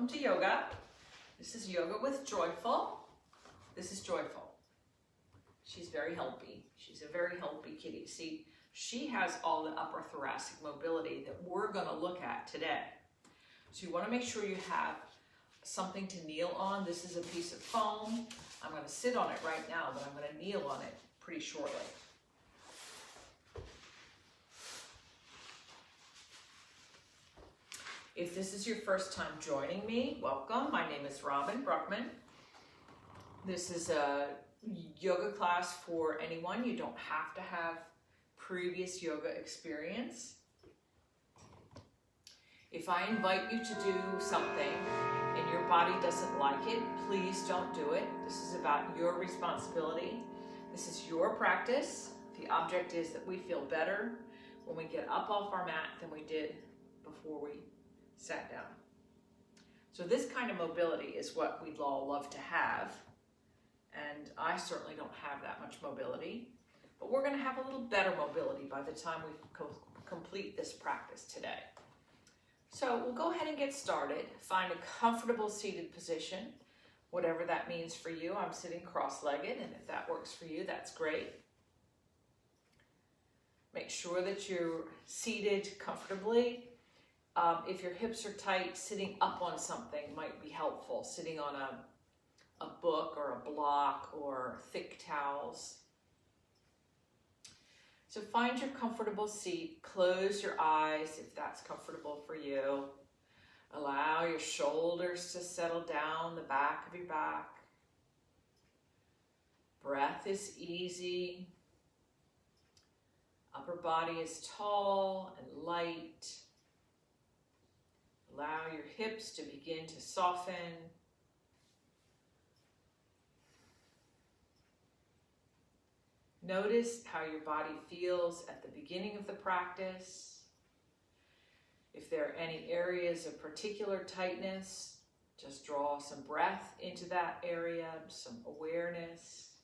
welcome to yoga. This is Yoga with Joyful. This is Joyful. She's very healthy. She's a very healthy kitty. See, she has all the upper thoracic mobility that we're going to look at today. So you want to make sure you have something to kneel on. This is a piece of foam. I'm going to sit on it right now, but I'm going to kneel on it pretty shortly. If this is your first time joining me, welcome. My name is Robin Bruckman. This is a yoga class for anyone. You don't have to have previous yoga experience. If I invite you to do something and your body doesn't like it, please don't do it. This is about your responsibility. This is your practice. The object is that we feel better when we get up off our mat than we did before we sat down. So this kind of mobility is what we'd all love to have. And I certainly don't have that much mobility, but we're going to have a little better mobility by the time we complete this practice today. So we'll go ahead and get started. Find a comfortable seated position, whatever that means for you. I'm sitting cross-legged, and if that works for you, that's great. Make sure that you're seated comfortably. If your hips are tight, sitting up on something might be helpful. Sitting on a book or a block or thick towels. So find your comfortable seat. Close your eyes if that's comfortable for you. Allow your shoulders to settle down the back of your back. Breath is easy. Upper body is tall and light. Allow your hips to begin to soften. Notice how your body feels at the beginning of the practice. If there are any areas of particular tightness, just draw some breath into that area, some awareness.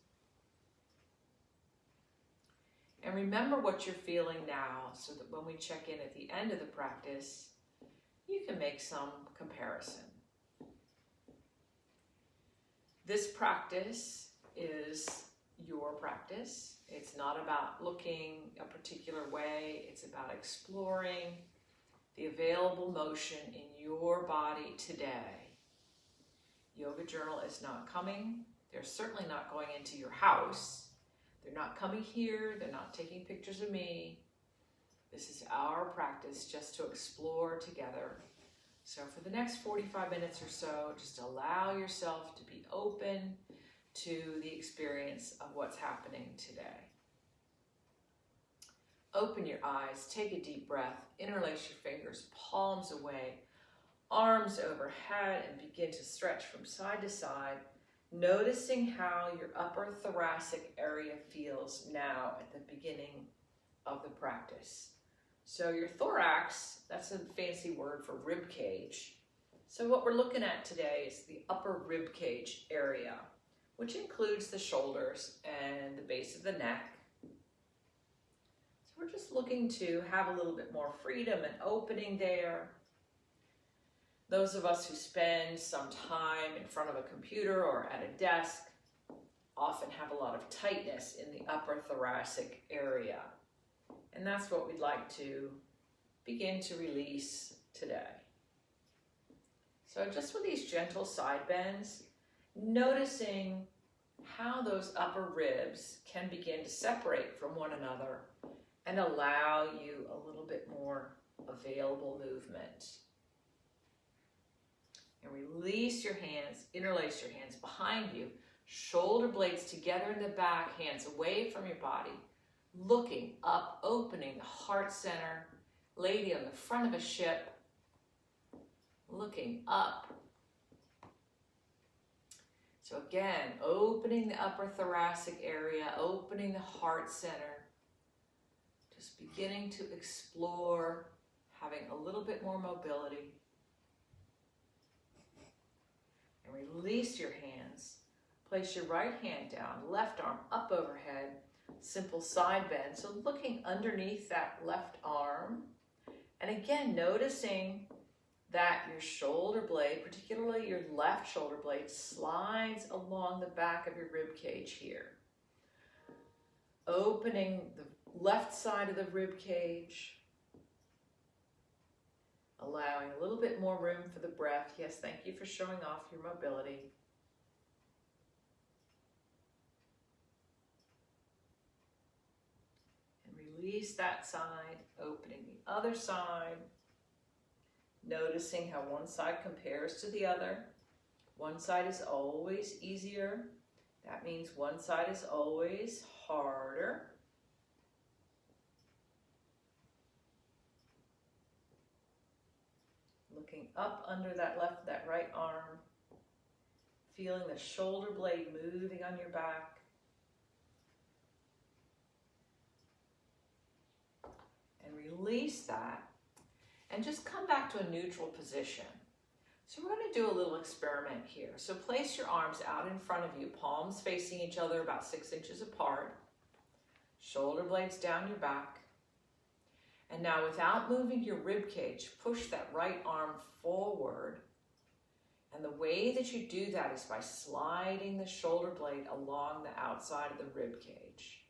And remember what you're feeling now so that when we check in at the end of the practice, you can make some comparison. This practice is your practice. It's not about looking a particular way. It's about exploring the available motion in your body today. Yoga Journal is not coming. They're certainly not going into your house. They're not coming here. They're not taking pictures of me. This is our practice just to explore together. So for the next 45 minutes or so, just allow yourself to be open to the experience of what's happening today. Open your eyes, take a deep breath, interlace your fingers, palms away, arms overhead, and begin to stretch from side to side, noticing how your upper thoracic area feels now at the beginning of the practice. So your thorax, that's a fancy word for rib cage. So what we're looking at today is the upper rib cage area, which includes the shoulders and the base of the neck. So we're just looking to have a little bit more freedom and opening there. Those of us who spend some time in front of a computer or at a desk often have a lot of tightness in the upper thoracic area. And that's what we'd like to begin to release today. So just with these gentle side bends, noticing how those upper ribs can begin to separate from one another and allow you a little bit more available movement. And release your hands, interlace your hands behind you, shoulder blades together in the back, hands away from your body, looking up, opening the heart center, lady on the front of a ship, looking up. So again, opening the upper thoracic area, opening the heart center, just beginning to explore, having a little bit more mobility. And release your hands. Place your right hand down, left arm up overhead, simple side bend. So looking underneath that left arm. And again, noticing that your shoulder blade, particularly your left shoulder blade, slides along the back of your rib cage here. Opening the left side of the rib cage, allowing a little bit more room for the breath. Yes, thank you for showing off your mobility. And release that side, opening the other side, noticing how one side compares to the other. One side is always easier. That means one side is always harder. Looking up under that right arm, feeling the shoulder blade moving on your back. And release that. And just come back to a neutral position. So we're going to do a little experiment here. So place your arms out in front of you, palms facing each other about 6 inches apart. Shoulder blades down your back. And now without moving your rib cage, push that right arm forward. And the way that you do that is by sliding the shoulder blade along the outside of the rib cage.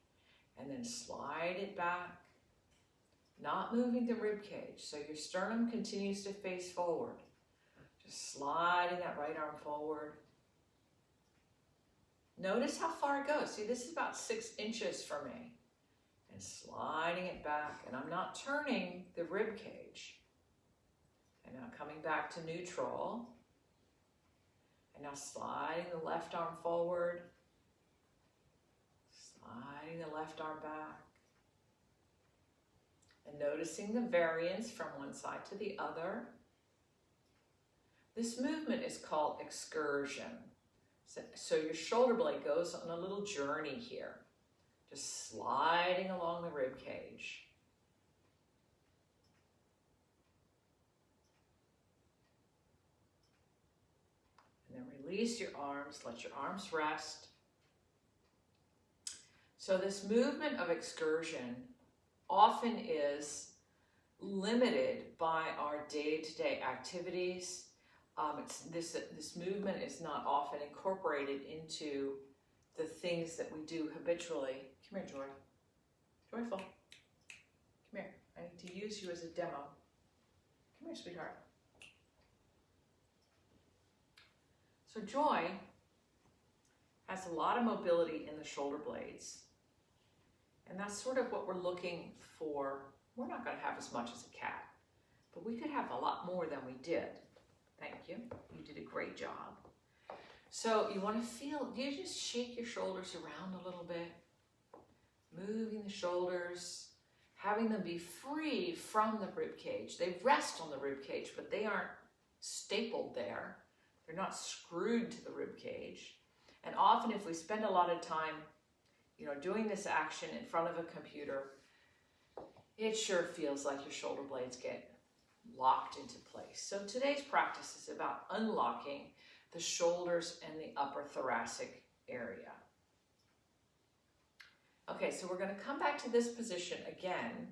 And then slide it back. Not moving the rib cage, so your sternum continues to face forward. Just sliding that right arm forward. Notice how far it goes. See, this is about 6 inches for me. And sliding it back, and I'm not turning the rib cage. And now coming back to neutral. And now sliding the left arm forward. Sliding the left arm back. And noticing the variance from one side to the other. This movement is called excursion. So your shoulder blade goes on a little journey here, just sliding along the rib cage. And then release your arms, let your arms rest. So this movement of excursion often is limited by our day-to-day activities. This movement is not often incorporated into the things that we do habitually. Come here, Joy. Joyful. Come here. I need to use you as a demo. Come here, sweetheart. So Joy has a lot of mobility in the shoulder blades. And that's sort of what we're looking for. We're not going to have as much as a cat, but we could have a lot more than we did. Thank you. You did a great job. So you want to feel, you just shake your shoulders around a little bit, moving the shoulders, having them be free from the rib cage. They rest on the rib cage, but they aren't stapled there. They're not screwed to the rib cage. And often if we spend a lot of time, doing this action in front of a computer, it sure feels like your shoulder blades get locked into place. So today's practice is about unlocking the shoulders and the upper thoracic area. Okay, so we're going to come back to this position again.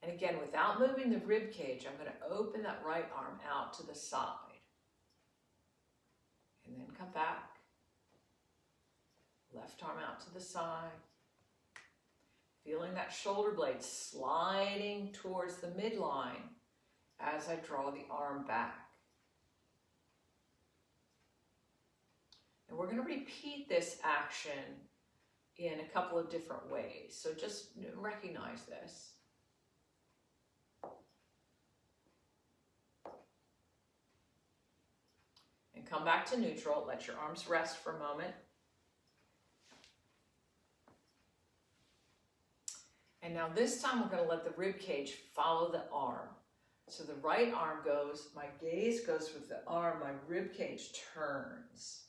And again, without moving the rib cage, I'm going to open that right arm out to the side. And then come back. Left arm out to the side. Feeling that shoulder blade sliding towards the midline as I draw the arm back. And we're going to repeat this action in a couple of different ways. So just recognize this. And come back to neutral. Let your arms rest for a moment. And now this time we're going to let the rib cage follow the arm. So the right arm goes, my gaze goes with the arm, my rib cage turns.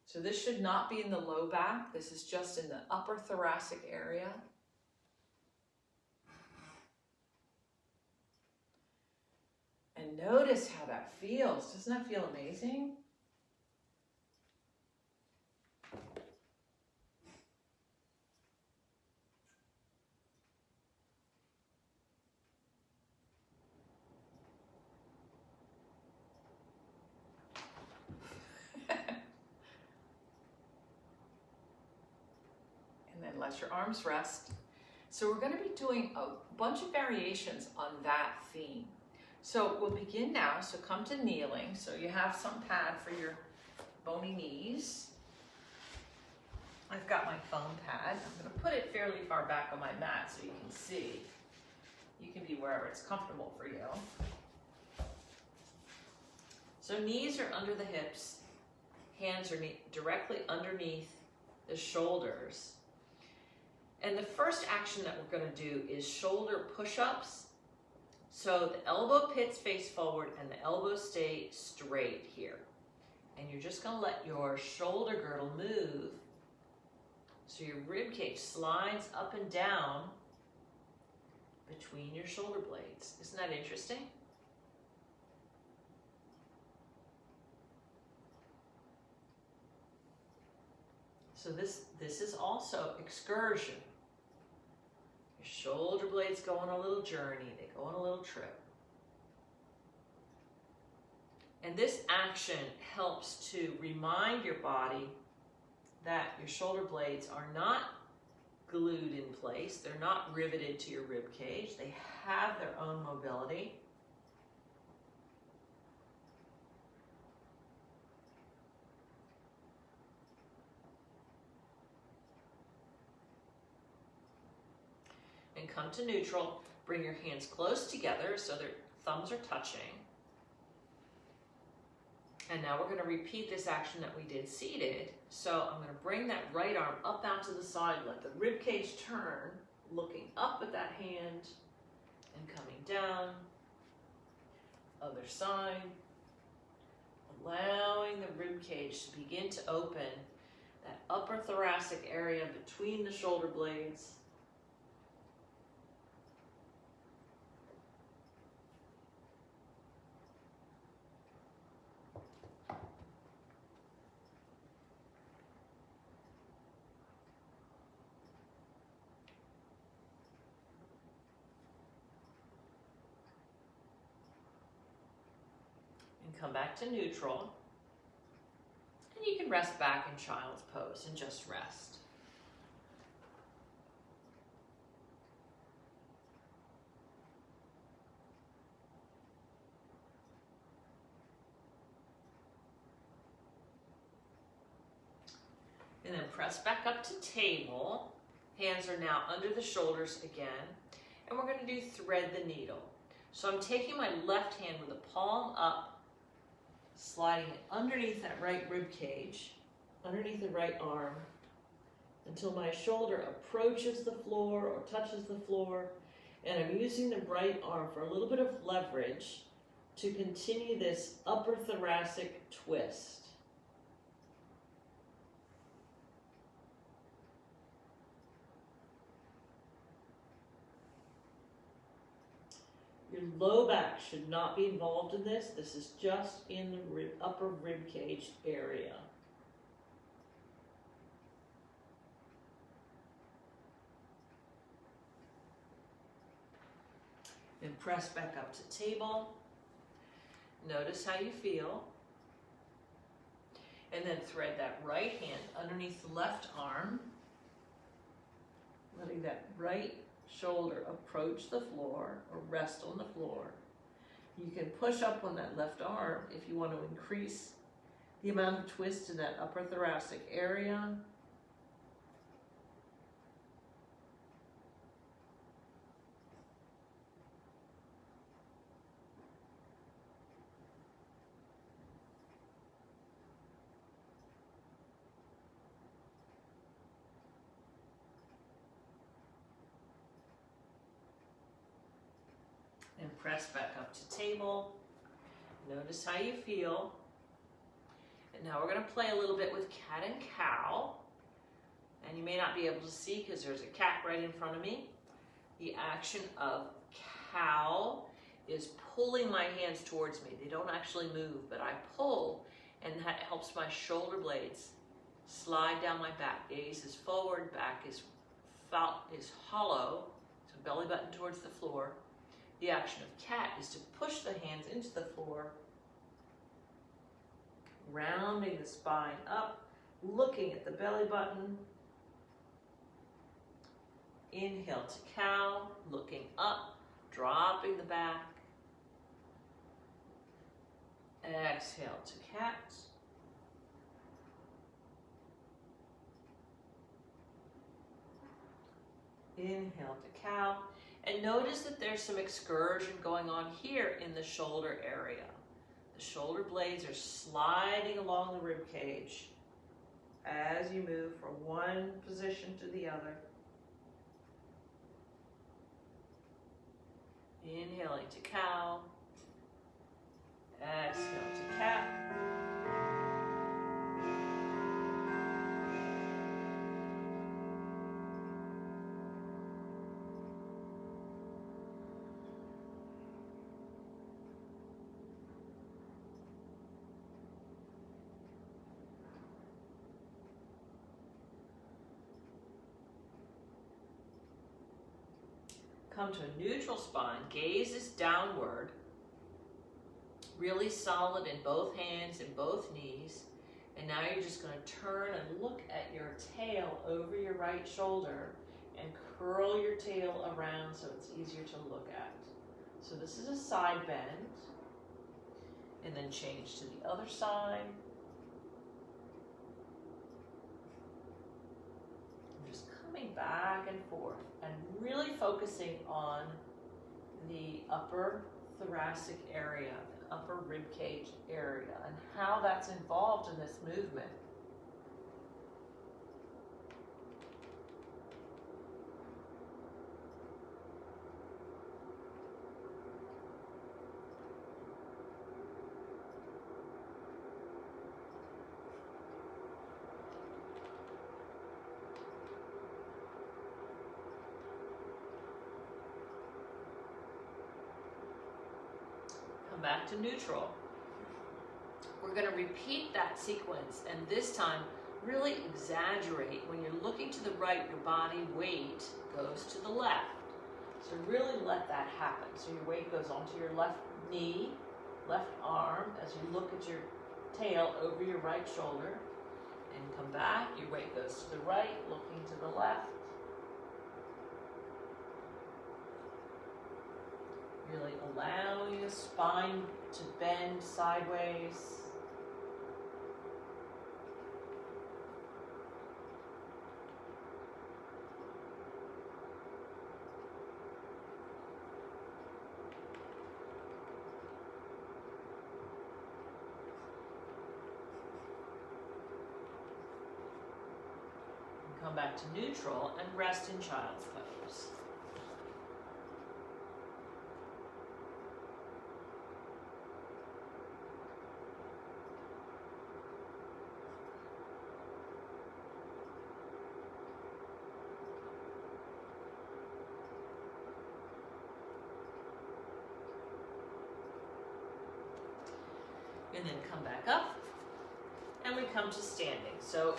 So this should not be in the low back. This is just in the upper thoracic area. And notice how that feels. Doesn't that feel amazing? And then let your arms rest. So we're going to be doing a bunch of variations on that theme. So we'll begin now. So come to kneeling. So you have some pad for your bony knees. I've got my foam pad. I'm going to put it fairly far back on my mat so you can see. You can be wherever it's comfortable for you. So knees are under the hips. Hands are directly underneath the shoulders. And the first action that we're going to do is shoulder push-ups. So the elbow pits face forward and the elbows stay straight here. And you're just going to let your shoulder girdle move so your rib cage slides up and down between your shoulder blades. Isn't that interesting? So this is also excursion. Your shoulder blades go on a little journey. They go on a little trip. And this action helps to remind your body that your shoulder blades are not glued in place. They're not riveted to your rib cage. They have their own mobility. And come to neutral. Bring your hands close together so their thumbs are touching. And now we're going to repeat this action that we did seated. So I'm going to bring that right arm up out to the side, let the rib cage turn, looking up at that hand and coming down. Other side. Allowing the rib cage to begin to open that upper thoracic area between the shoulder blades. Come back to neutral, and you can rest back in child's pose and just rest. And then press back up to table. Hands are now under the shoulders again, and we're going to do thread the needle. So I'm taking my left hand with the palm up, sliding it underneath that right rib cage, underneath the right arm, until my shoulder approaches the floor or touches the floor, and I'm using the right arm for a little bit of leverage to continue this upper thoracic twist. Your low back should not be involved in this. This is just in the upper rib cage area. Then press back up to table. Notice how you feel. And then thread that right hand underneath the left arm, letting that right shoulder approach the floor or rest on the floor. You can push up on that left arm if you want to increase the amount of twist in that upper thoracic area. And press back up to table. Notice how you feel. And now we're going to play a little bit with cat and cow. And you may not be able to see because there's a cat right in front of me. The action of cow is pulling my hands towards me. They don't actually move, but I pull, and that helps my shoulder blades slide down my back. Gaze is forward, back is hollow, so belly button towards the floor. The action of cat is to push the hands into the floor, rounding the spine up, looking at the belly button, Inhale to cow, looking up, dropping the back. Exhale to cat. Inhale to cow. And notice that there's some excursion going on here in the shoulder area. The shoulder blades are sliding along the rib cage as you move from one position to the other. Inhaling to cow. Exhale to cat. Come to a neutral spine, gaze is downward, really solid in both hands and both knees. And now you're just going to turn and look at your tail over your right shoulder and curl your tail around so it's easier to look at. So this is a side bend. And then change to the other side. Just coming back and forth and really focusing on the upper thoracic area, the upper rib cage area, and how that's involved in this movement. Back to neutral. We're going to repeat that sequence, and this time really exaggerate. When you're looking to the right, your body weight goes to the left. So really let that happen. So your weight goes onto your left knee, left arm, as you look at your tail over your right shoulder, and come back. Your weight goes to the right, looking to the left. Really allowing the spine to bend sideways. And come back to neutral and rest in child's pose. And then come back up, and we come to standing. So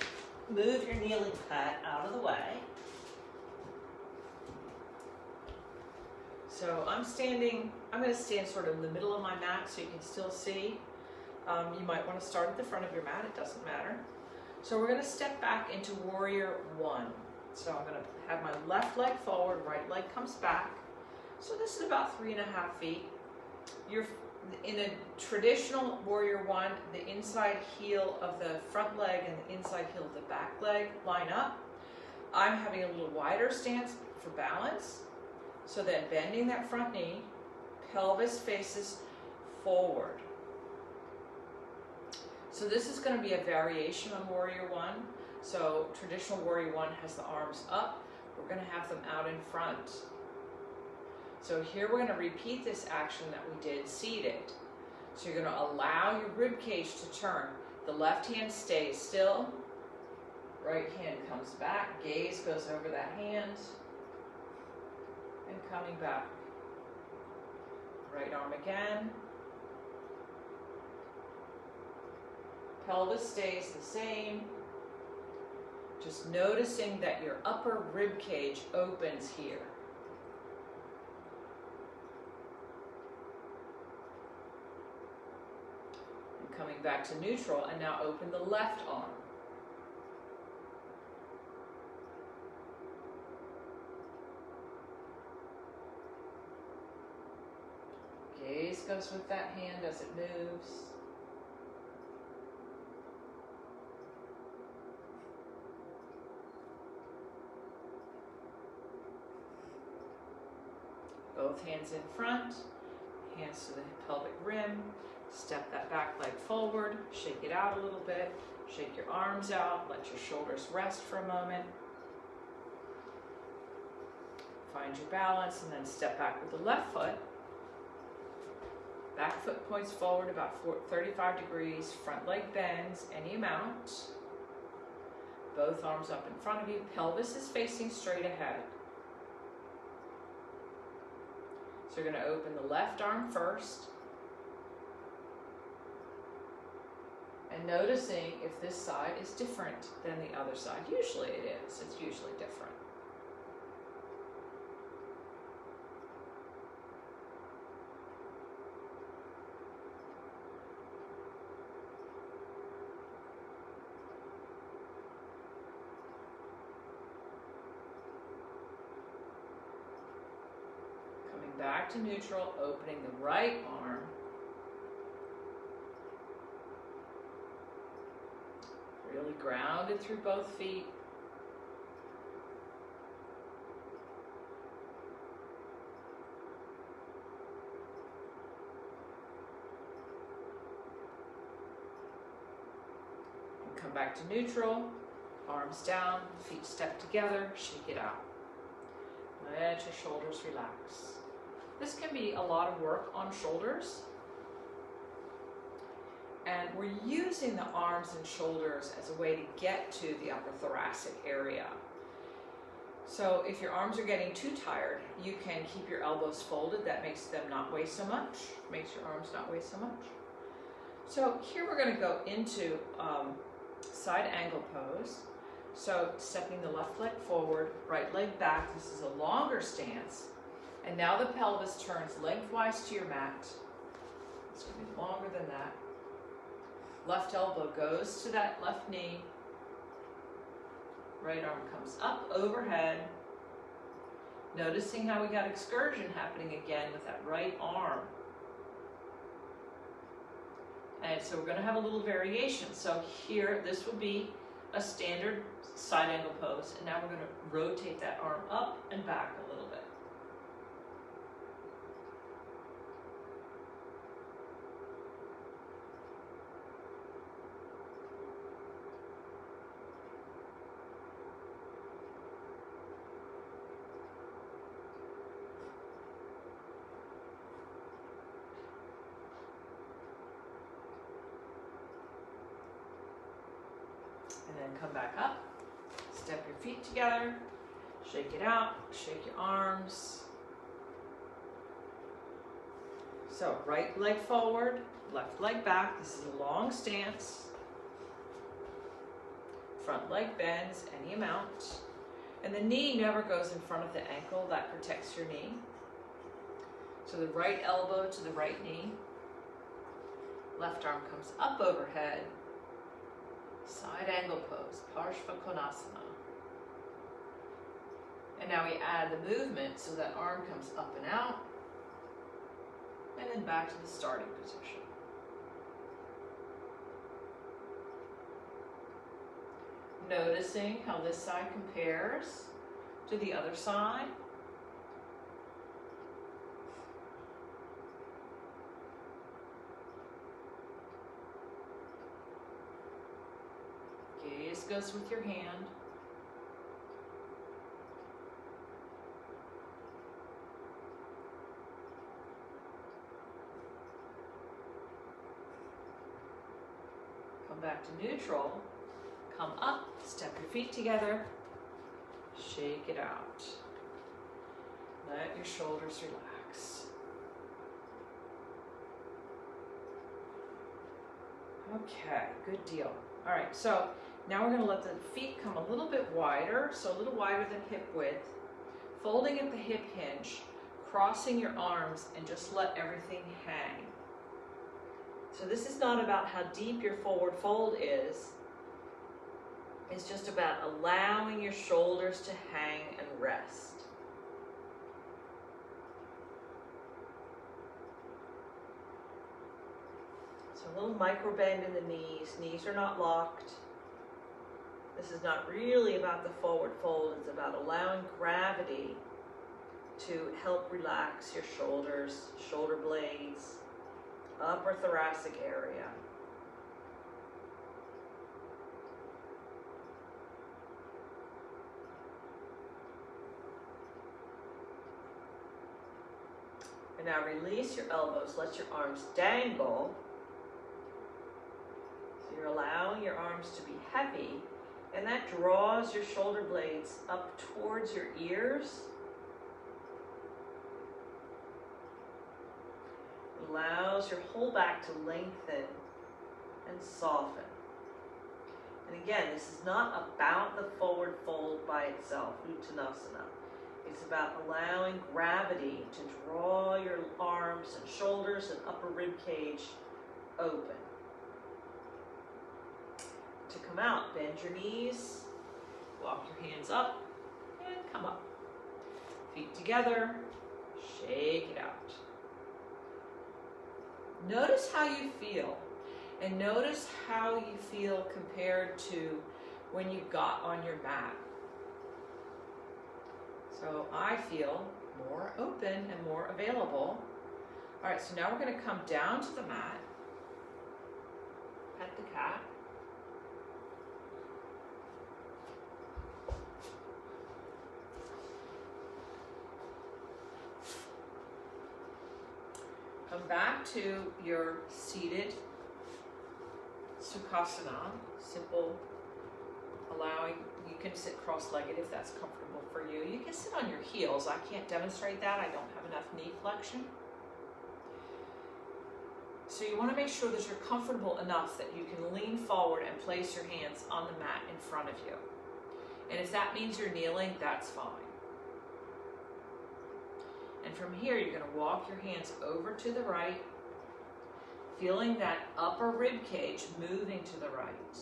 move your kneeling pad out of the way. So I'm going to stand sort of in the middle of my mat so you can still see. You might want to start at the front of your mat, it doesn't matter. So we're going to step back into warrior one. So I'm going to have my left leg forward, right leg comes back. So this is about 3.5 feet. You're in a traditional warrior one, the inside heel of the front leg and the inside heel of the back leg line up. I'm having a little wider stance for balance. So then bending that front knee, pelvis faces forward. So this is going to be a variation on warrior one. So traditional warrior one has the arms up. We're going to have them out in front. So here we're going to repeat this action that we did seated. So you're going to allow your rib cage to turn. The left hand stays still. Right hand comes back. Gaze goes over that hand. And coming back. Right arm again. Pelvis stays the same. Just noticing that your upper rib cage opens here. Coming back to neutral, and now open the left arm. gaze goes with that hand as it moves. Both hands in front, hands to the pelvic rim. Step that back leg forward, shake it out a little bit, shake your arms out, let your shoulders rest for a moment. Find your balance and then step back with the left foot. Back foot points forward about 35 degrees, front leg bends any amount. Both arms up in front of you, pelvis is facing straight ahead. So you're going to open the left arm first. And noticing if this side is different than the other side. Usually it is. It's usually different. Coming back to neutral, opening the right arm. Really grounded through both feet. And come back to neutral, arms down, feet step together, shake it out. Let your shoulders relax. This can be a lot of work on shoulders. And we're using the arms and shoulders as a way to get to the upper thoracic area. So if your arms are getting too tired, you can keep your elbows folded. That makes them not weigh so much, makes your arms not weigh so much. So here we're going to go into side angle pose. So stepping the left leg forward, right leg back. This is a longer stance. And now the pelvis turns lengthwise to your mat. It's going to be longer than that. Left elbow goes to that left knee. Right arm comes up overhead. Noticing how we got excursion happening again with that right arm. And so we're going to have a little variation. So here, this would be a standard side angle pose. And now we're going to rotate that arm up and back a little bit. And then come back up, step your feet together, shake it out, shake your arms. So right leg forward, left leg back. This is a long stance. Front leg bends any amount. And the knee never goes in front of the ankle. That protects your knee. So the right elbow to the right knee. Left arm comes up overhead. Side angle pose, Parshva Konasana. And now we add the movement so that arm comes up and out. And then back to the starting position. Noticing how this side compares to the other side. Gaze goes with your hand. Come back to neutral. Come up, step your feet together, shake it out. Let your shoulders relax. Okay, good deal. All right, so now we're going to let the feet come a little bit wider, so a little wider than hip width. Folding at the hip hinge, crossing your arms, and just let everything hang. So this is not about how deep your forward fold is. It's just about allowing your shoulders to hang and rest. So a little micro bend in the knees. Knees are not locked. This is not really about the forward fold. It's about allowing gravity to help relax your shoulders, shoulder blades, upper thoracic area. And now release your elbows. Let your arms dangle. So you're allowing your arms to be heavy, and that draws your shoulder blades up towards your ears. Allows your whole back to lengthen and soften. And again, this is not about the forward fold by itself, Uttanasana. It's about allowing gravity to draw your arms and shoulders and upper rib cage open. To come out, bend your knees, walk your hands up, and come up. Feet together, shake it out. Notice how you feel, and notice how you feel compared to when you got on your mat. So I feel more open and more available. All right, so now we're going to come down to the mat, pet the cat. Come back to your seated Sukhasana, simple, allowing, you can sit cross-legged if that's comfortable for you. You can sit on your heels. I can't demonstrate that. I don't have enough knee flexion. So you want to make sure that you're comfortable enough that you can lean forward and place your hands on the mat in front of you. And if that means you're kneeling, that's fine. And from here, you're going to walk your hands over to the right, feeling that upper rib cage moving to the right.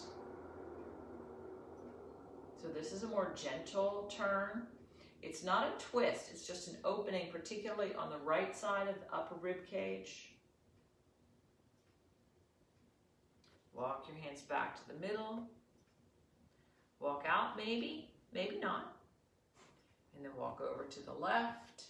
So this is a more gentle turn. It's not a twist, it's just an opening, particularly on the right side of the upper rib cage. Walk your hands back to the middle. Walk out, maybe, maybe not. And then walk over to the left.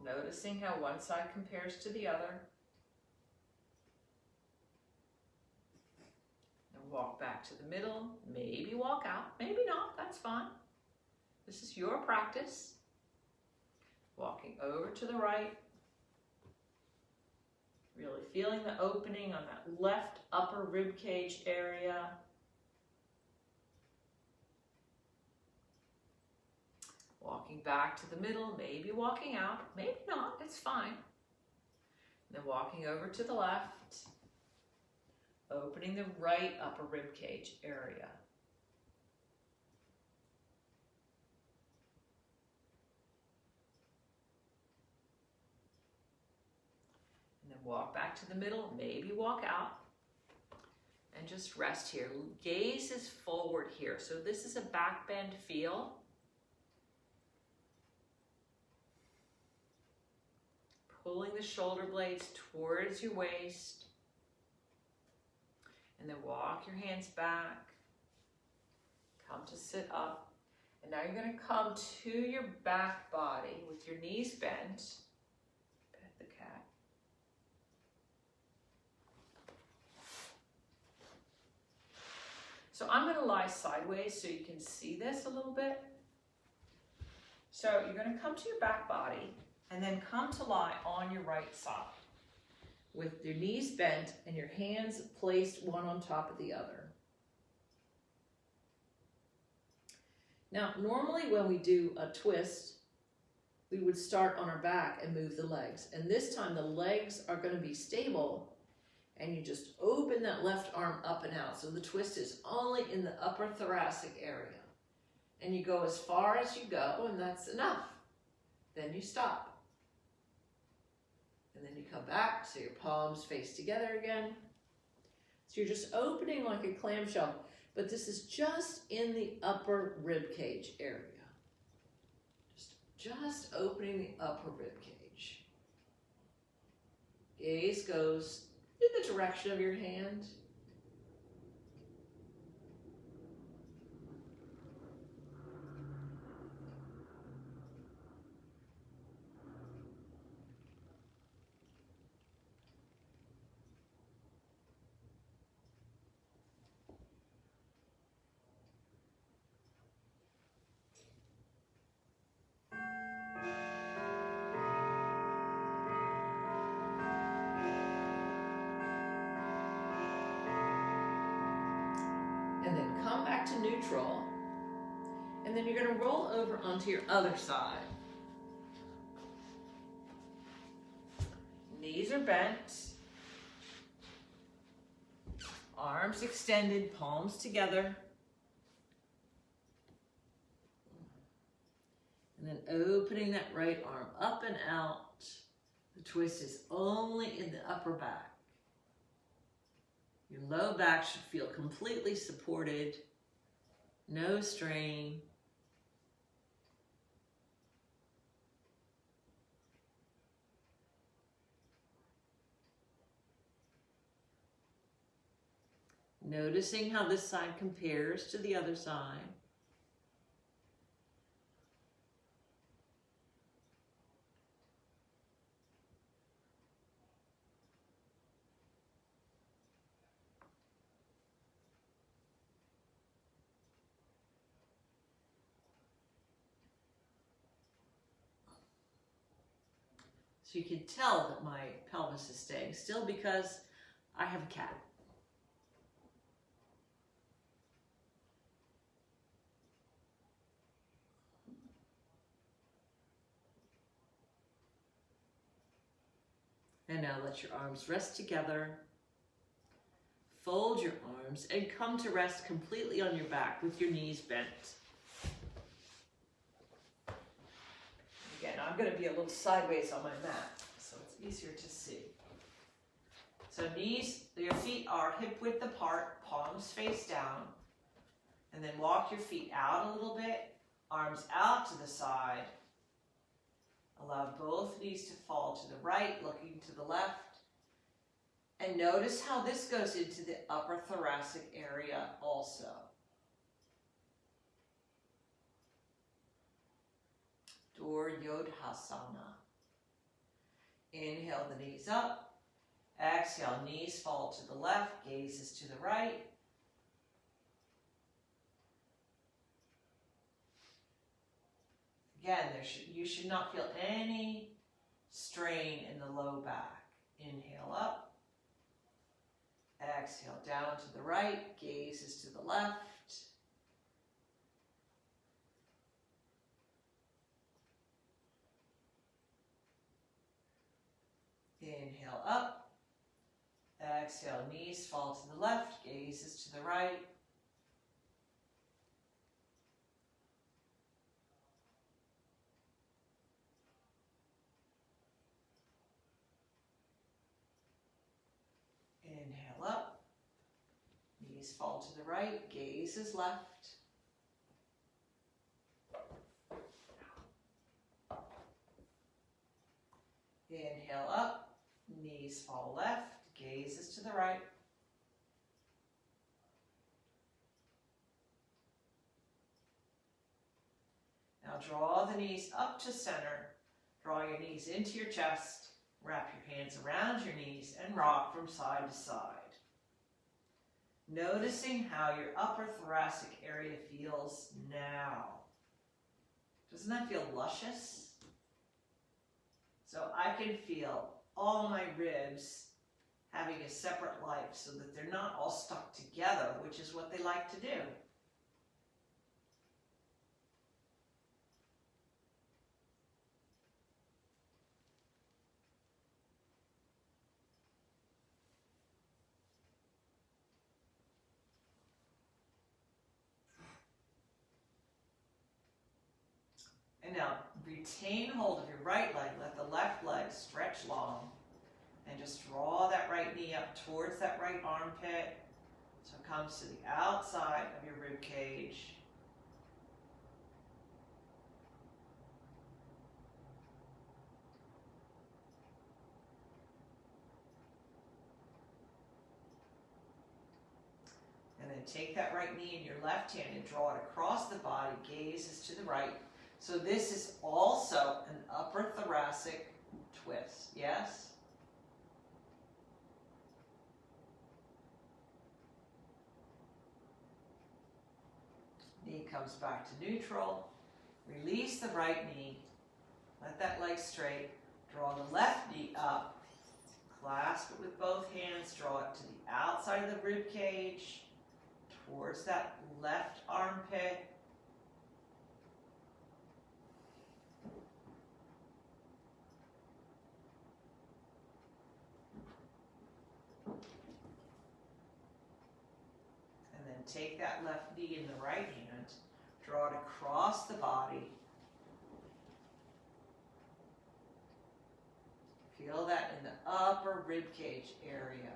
Noticing how one side compares to the other. And walk back to the middle. Maybe walk out, maybe not, that's fine. This is your practice. Walking over to the right. Really feeling the opening on that left upper rib cage area. Walking back to the middle, maybe walking out, maybe not, it's fine. And then walking over to the left, opening the right upper rib cage area. And then walk back to the middle, maybe walk out. And just rest here. Gaze is forward here. So this is a back bend feel. Pulling the shoulder blades towards your waist. And then walk your hands back. Come to sit up. And now you're going to come to your back body with your knees bent. Pet the cat. So I'm going to lie sideways so you can see this a little bit. So you're going to come to your back body. And then come to lie on your right side with your knees bent and your hands placed one on top of the other. Now, normally when we do a twist, we would start on our back and move the legs. And this time the legs are going to be stable and you just open that left arm up and out. So the twist is only in the upper thoracic area. And you go as far as you go and that's enough. Then you stop. And then you come back, so your palms face together again. So you're just opening like a clamshell, but this is just in the upper rib cage area. Just just opening the upper rib cage. Gaze goes in the direction of your hand. And then come back to neutral. And then you're going to roll over onto your other side. Knees are bent. Arms extended, palms together. And then opening that right arm up and out. The twist is only in the upper back. Your low back should feel completely supported, no strain. Noticing how this side compares to the other side. So you can tell that my pelvis is staying still because I have a cat. And now let your arms rest together. Fold your arms and come to rest completely on your back with your knees bent. Again, I'm going to be a little sideways on my mat, so it's easier to see. So knees, your feet are hip width apart, palms face down. And then walk your feet out a little bit, arms out to the side. Allow both knees to fall to the right, looking to the left. And notice how this goes into the upper thoracic area also. Durdyoddhasana. Inhale the knees up. Exhale, knees fall to the left, gazes to the right. Again, you should not feel any strain in the low back. Inhale up. Exhale down to the right, gazes to the left. Inhale up. Exhale, knees fall to the left, gazes to the right. Inhale up, knees fall to the right, gaze is left. Inhale up, knees fall left, gaze is to the right. Now draw the knees up to center, draw your knees into your chest. Wrap your hands around your knees and rock from side to side. Noticing how your upper thoracic area feels now. Doesn't that feel luscious? So I can feel all my ribs having a separate life so that they're not all stuck together, which is what they like to do. And now retain hold of your right leg, let the left leg stretch long, and just draw that right knee up towards that right armpit so it comes to the outside of your rib cage. take that right knee in your left hand and draw it across the body, gaze is to the right. So this is also an upper thoracic twist, yes? Knee comes back to neutral. Release the right knee. Let that leg straight. Draw the left knee up. Clasp it with both hands. Draw it to the outside of the rib cage, towards that left armpit. And then take that left knee in the right hand. Draw it across the body. Feel that in the upper rib cage area.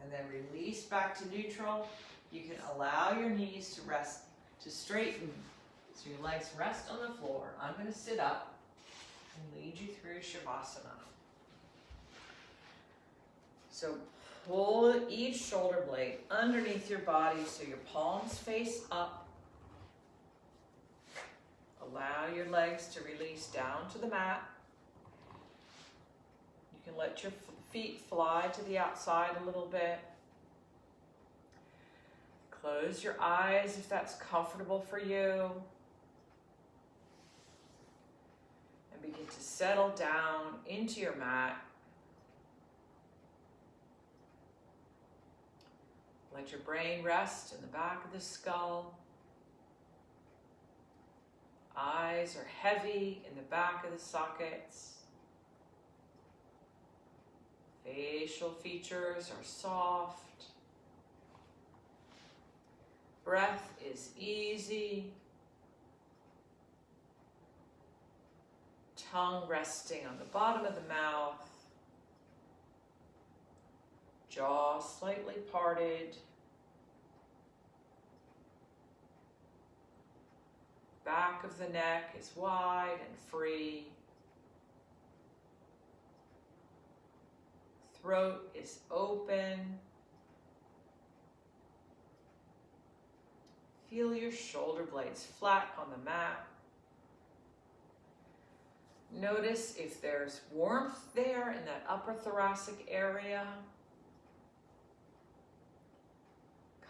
And then release back to neutral. You can allow your knees to rest, to straighten, so your legs rest on the floor. I'm going to sit up and lead you through Shavasana. So pull each shoulder blade underneath your body so your palms face up. Allow your legs to release down to the mat. You can let your feet fly to the outside a little bit. Close your eyes if that's comfortable for you. And begin to settle down into your mat. Let your brain rest in the back of the skull. Eyes are heavy in the back of the sockets. Facial features are soft. Breath is easy. Tongue resting on the bottom of the mouth. Jaw slightly parted. Back of the neck is wide and free. Throat is open. Feel your shoulder blades flat on the mat. Notice if there's warmth there in that upper thoracic area.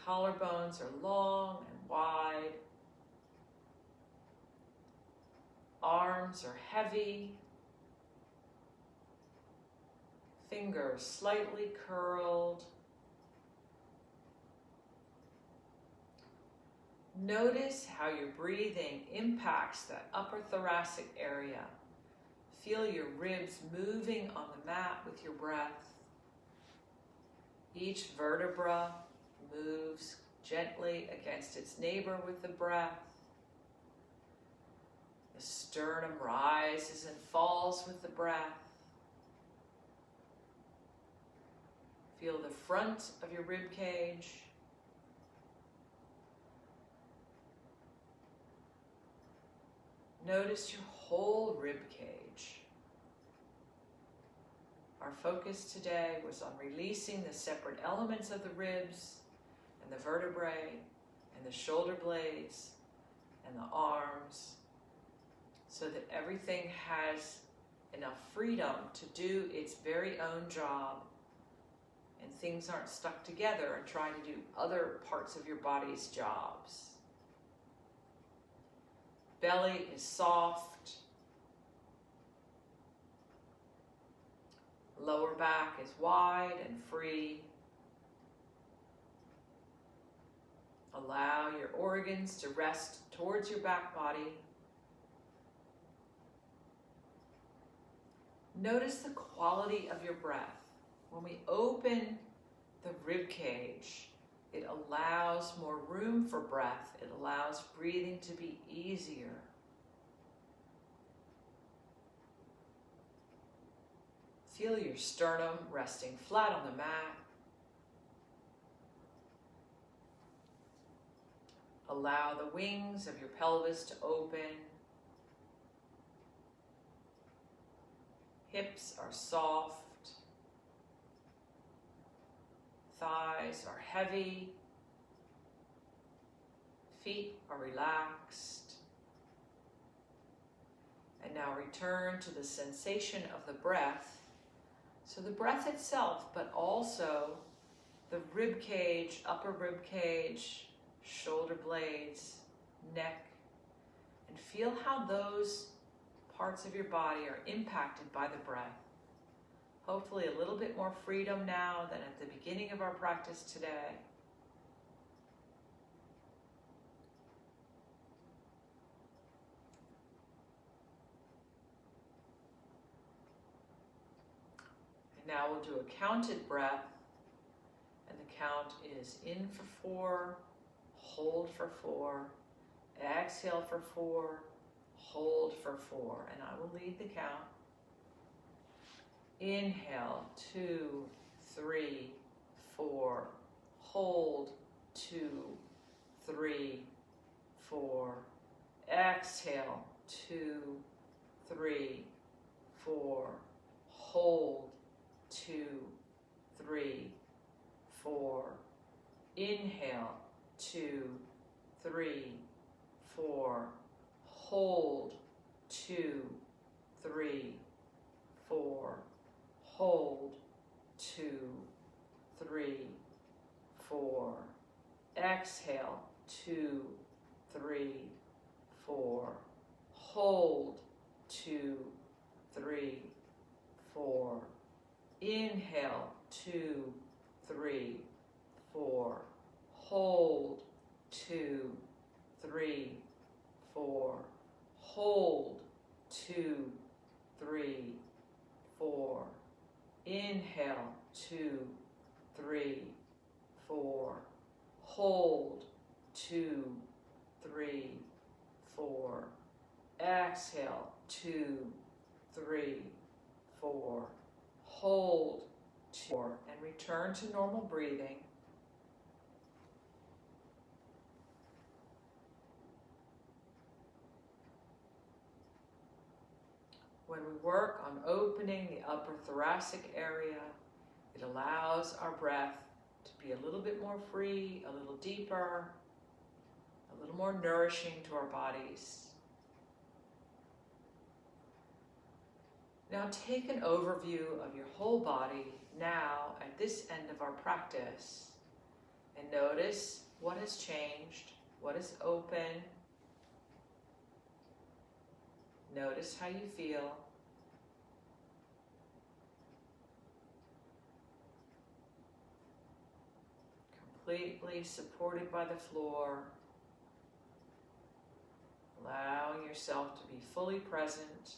Collarbones are long and wide. Arms are heavy. Fingers slightly curled. Notice how your breathing impacts that upper thoracic area. Feel your ribs moving on the mat with your breath. Each vertebra moves gently against its neighbor with the breath. The sternum rises and falls with the breath. Feel the front of your rib cage. Notice your whole rib cage. Our focus today was on releasing the separate elements of the ribs and the vertebrae and the shoulder blades and the arms so that everything has enough freedom to do its very own job and things aren't stuck together and trying to do other parts of your body's jobs. Belly is soft. Lower back is wide and free. Allow your organs to rest towards your back body. Notice the quality of your breath. When we open the rib cage, it allows more room for breath. It allows breathing to be easier. Feel your sternum resting flat on the mat. Allow the wings of your pelvis to open. Hips are soft. Thighs are heavy. Feet are relaxed. And now return to the sensation of the breath. So the breath itself, but also the rib cage, upper rib cage, shoulder blades, neck, and feel how those parts of your body are impacted by the breath. Hopefully a little bit more freedom now than at the beginning of our practice today. And now we'll do a counted breath. And the count is in for 4, hold for 4, exhale for 4, hold for 4. And I will lead the count. Inhale, 2, 3, 4. Hold, 2, 3, 4. Exhale, 2, 3, 4. Hold, 2, 3, 4. Inhale, 2, 3, 4. Hold, 2, 3, 4. Hold, 2, 3, 4. Exhale, 2, 3, 4. Hold, 2, 3, 4. Inhale, 2, 3, 4. Hold, 2, 3, 4. Hold, 2, 3, 4. Inhale, 2, 3, 4. Hold, 2, 3, 4. Exhale, 2, 3, 4. Hold, 2, and return to normal breathing. When we work on opening the upper thoracic area, it allows our breath to be a little bit more free, a little deeper, a little more nourishing to our bodies. Now take an overview of your whole body now at this end of our practice and notice what has changed, what is open. Notice how you feel. Completely supported by the floor. Allowing yourself to be fully present.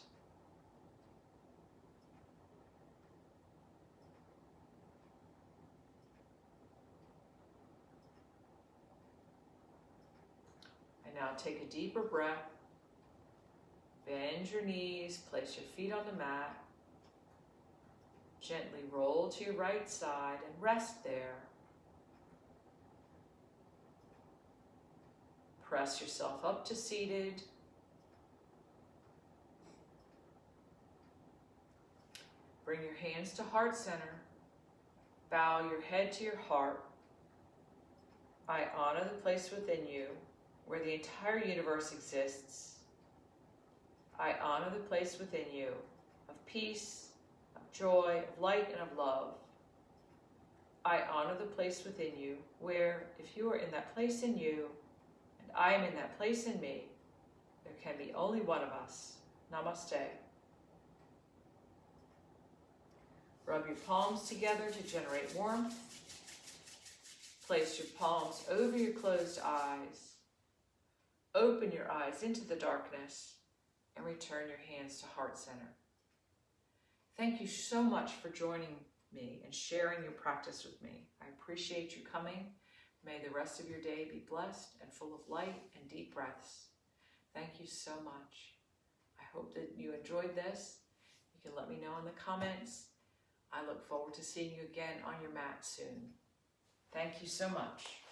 And now take a deeper breath. Bend your knees, place your feet on the mat. Gently roll to your right side and rest there. Press yourself up to seated. Bring your hands to heart center. Bow your head to your heart. I honor the place within you where the entire universe exists. I honor the place within you of peace, of joy, of light, and of love. I honor the place within you where, if you are in that place in you, and I am in that place in me, there can be only one of us. Namaste. Rub your palms together to generate warmth. Place your palms over your closed eyes. Open your eyes into the darkness and return your hands to heart center. Thank you so much for joining me and sharing your practice with me. I appreciate you coming. May the rest of your day be blessed and full of light and deep breaths. Thank you so much. I hope that you enjoyed this. You can let me know in the comments. I look forward to seeing you again on your mat soon. Thank you so much.